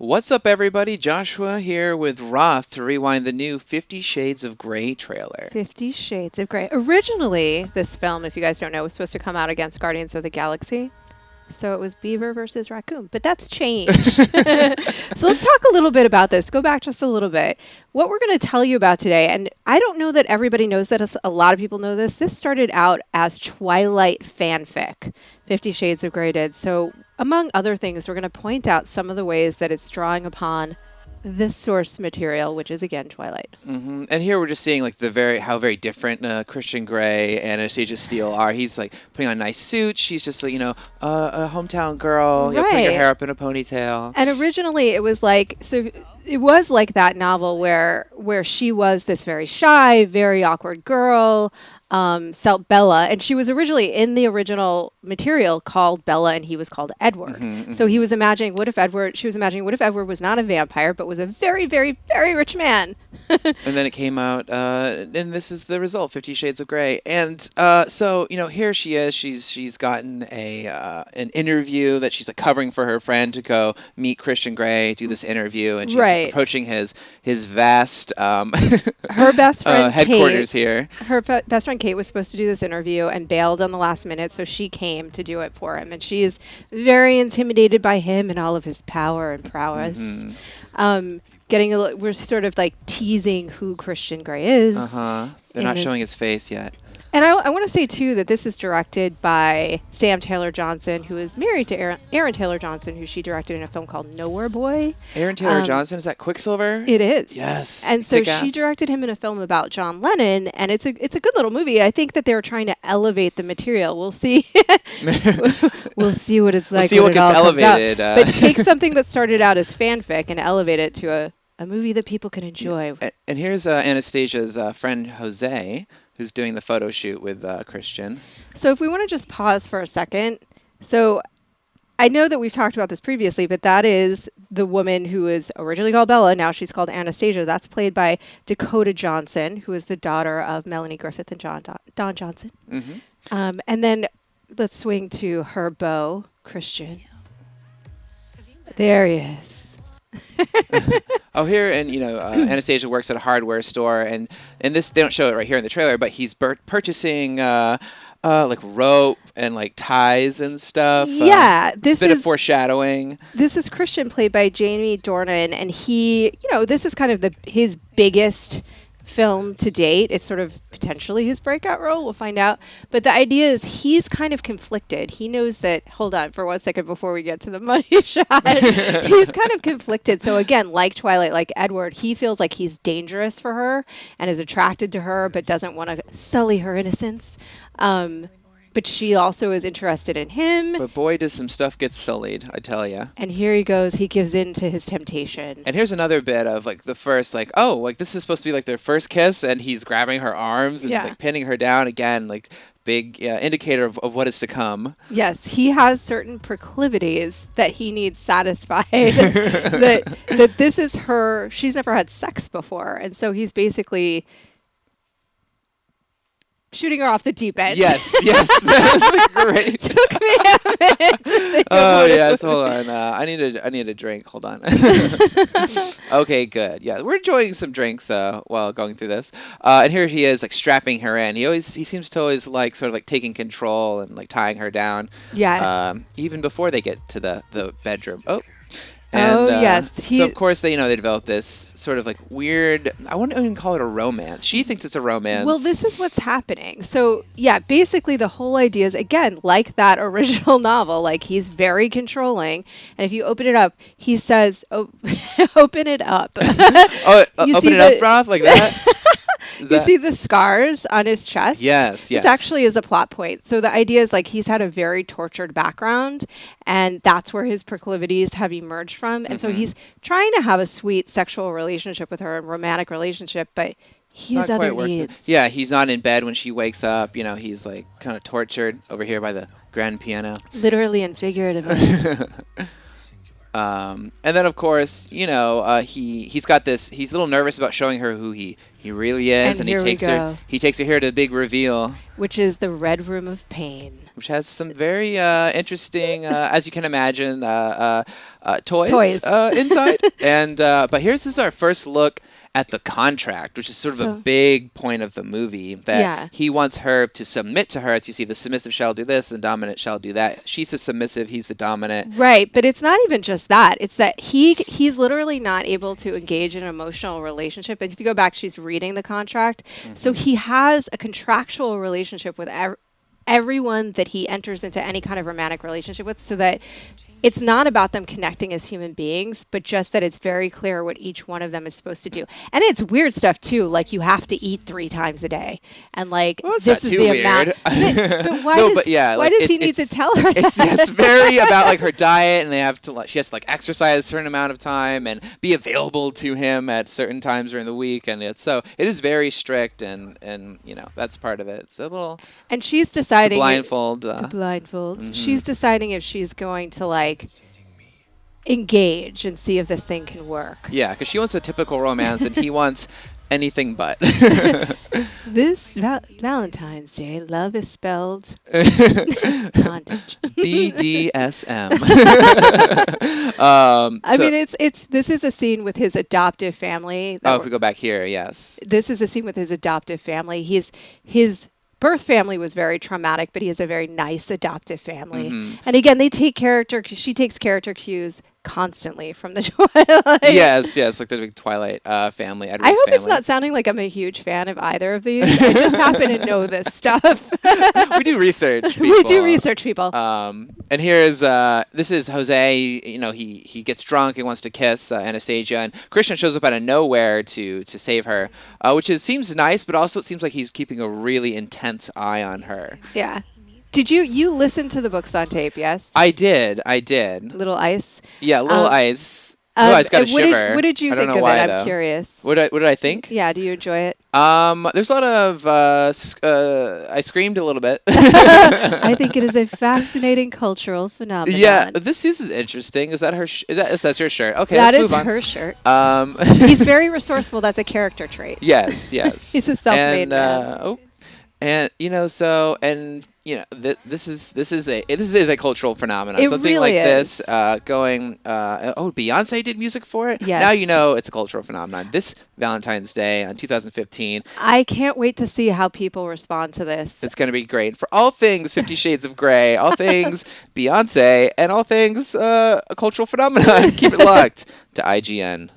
What's up, everybody? Joshua here with Roth to rewind the new 50 Shades of Grey trailer. 50 Shades of Grey. Originally, this film, if you guys don't know, was supposed to come out against Guardians of the Galaxy. So it was Beaver versus Raccoon, but that's changed. So let's talk a little bit about this. Go back just a little bit. What we're going to tell you about today, and I don't know that everybody knows that. A lot of people know this. This started out as Twilight fanfic. 50 Shades of Grey did. So among other things, we're going to point out some of the ways that it's drawing upon this source material, which is again Twilight. Mm-hmm. And here we're just seeing like how very different Christian Grey and Anastasia Steele are. He's like putting on a nice suit. She's just like, a hometown girl, putting her hair up in a ponytail. And originally it was like that novel where she was this very shy, very awkward girl, Bella, and she was originally in the original material called Bella, and he was called Edward. Mm-hmm, so he was imagining, what if Edward was not a vampire, but was a very, very, very rich man. And then it came out, and this is the result, 50 Shades of Grey. And so, here she is. She's gotten an interview that she's like covering for her friend to go meet Christian Grey, do this interview, and she's approaching his vast her best friend headquarters Kate, here. Her best friend Kate was supposed to do this interview and bailed on the last minute, so she came to do it for him, and she is very intimidated by him and all of his power and prowess. Mm-hmm. We're sort of like teasing who Christian Grey is. They're not showing his face yet. And I want to say, too, that this is directed by Sam Taylor Johnson, who is married to Aaron Taylor Johnson, who she directed in a film called Nowhere Boy. Aaron Taylor Johnson, is that Quicksilver? It is. Yes. And so she directed him in a film about John Lennon, and it's a good little movie. I think that they were trying to elevate the material. We'll see. We'll see what it's like. We'll see what gets elevated. But take something that started out as fanfic and elevate it to a movie that people can enjoy. And here's Anastasia's friend Jose, who's doing the photo shoot with Christian. So if we want to just pause for a second. So I know that we've talked about this previously, but that is the woman who is originally called Bella. Now she's called Anastasia. That's played by Dakota Johnson, who is the daughter of Melanie Griffith and Don Johnson. Mm-hmm. And then let's swing to her beau, Christian. There he is. Here, and Anastasia works at a hardware store, and this, they don't show it right here in the trailer, but he's purchasing like rope and like ties and stuff. Yeah, this is a bit of foreshadowing. This is Christian, played by Jamie Dornan, and he, this is kind of his biggest film to date. It's sort of potentially his breakout role. We'll find out. But the idea is he's kind of conflicted. He knows that, hold on for 1 second before we get to the money shot. He's kind of conflicted. So again, like Twilight, like Edward, he feels like he's dangerous for her and is attracted to her, but doesn't want to sully her innocence. But she also is interested in him. But boy, does some stuff get sullied, I tell ya. And here he goes. He gives in to his temptation. And here's another bit of like the first, like, oh, like this is supposed to be like their first kiss, and he's grabbing her arms and like pinning her down again, like big indicator of what is to come. Yes, he has certain proclivities that he needs satisfied. that this is her. She's never had sex before, and so he's basically shooting her off the deep end. Yes. That was great. Took me a minute to think oh, yes. Hold on. I need a drink. Hold on. Okay, good. Yeah, we're enjoying some drinks while going through this. And here he is, like, strapping her in. He seems to always, like, sort of, like, taking control and, like, tying her down. Yeah. Even before they get to the bedroom. Oh. And, yes. So, of course, they develop this sort of like weird, I wouldn't even call it a romance. She thinks it's a romance. Well, this is what's happening. So, yeah, basically the whole idea is, again, like that original novel, like he's very controlling. And if you open it up, he says, open it up. Open it up, Roth, like that? You see the scars on his chest? Yes. This actually is a plot point. So the idea is like he's had a very tortured background, and that's where his proclivities have emerged from. And so he's trying to have a sweet sexual relationship with her, a romantic relationship, but he has other needs. Yeah, he's not in bed when she wakes up. He's like kind of tortured over here by the grand piano. Literally and figuratively. And then, of course, he's got this. He's a little nervous about showing her who he really is, and he takes her here to the big reveal. which is the Red Room of Pain. Which has some very interesting, as you can imagine, toys, Toys. inside. And but this is our first look at the contract, which is sort of a big point of the movie, that he wants her to submit to her. As you see, the submissive shall do this, the dominant shall do that. She's the submissive, he's the dominant. Right, but it's not even just that. It's that he's literally not able to engage in an emotional relationship. And if you go back, she's reading the contract. So he has a contractual relationship with everyone that he enters into any kind of romantic relationship with, so that it's not about them connecting as human beings, but just that it's very clear what each one of them is supposed to do. And it's weird stuff too, like you have to eat 3 times a day, and like this is the amount. But why does he need to tell her that? It's very about like her diet, and she has to like exercise a certain amount of time and be available to him at certain times during the week, and it is very strict, and that's part of it. It's a little. And she's deciding the blindfold. The blindfolds. She's deciding if she's going to like engage and see if this thing can work. Yeah, because she wants a typical romance, and he wants anything but. This Valentine's Day, love is spelled bondage. BDSM. This is a scene with his adoptive family. If we go back here, yes. This is a scene with his adoptive family. His birth family was very traumatic, but he has a very nice adoptive family. And again, she takes character cues constantly from the Twilight. Yes, like the big Twilight family. I hope it's not sounding like I'm a huge fan of either of these. I just happen to know this stuff. We do research, people. We do research, people. And here's this is Jose. He gets drunk and wants to kiss Anastasia, and Christian shows up out of nowhere to save her, which seems nice, but also it seems like he's keeping a really intense eye on her. Yeah. Did you listen to the books on tape? Yes. I did. Little Ice. Yeah, Little Ice. I just got a shiver. What did you think of it? I'm curious. What did I think? Yeah, do you enjoy it? There's a lot of I screamed a little bit. I think it is a fascinating cultural phenomenon. Yeah, this is interesting. Is that her? That's her shirt? Okay, that let's is move on. her shirt. He's very resourceable. That's a character trait. Yes. He's a self-made man. This is a cultural phenomenon. It Something really like is. this going. Beyonce did music for it. Yes. Now it's a cultural phenomenon. This Valentine's Day on 2015. I can't wait to see how people respond to this. It's going to be great for all things 50 Shades of Grey, all things Beyonce, and all things a cultural phenomenon. Keep it locked to IGN.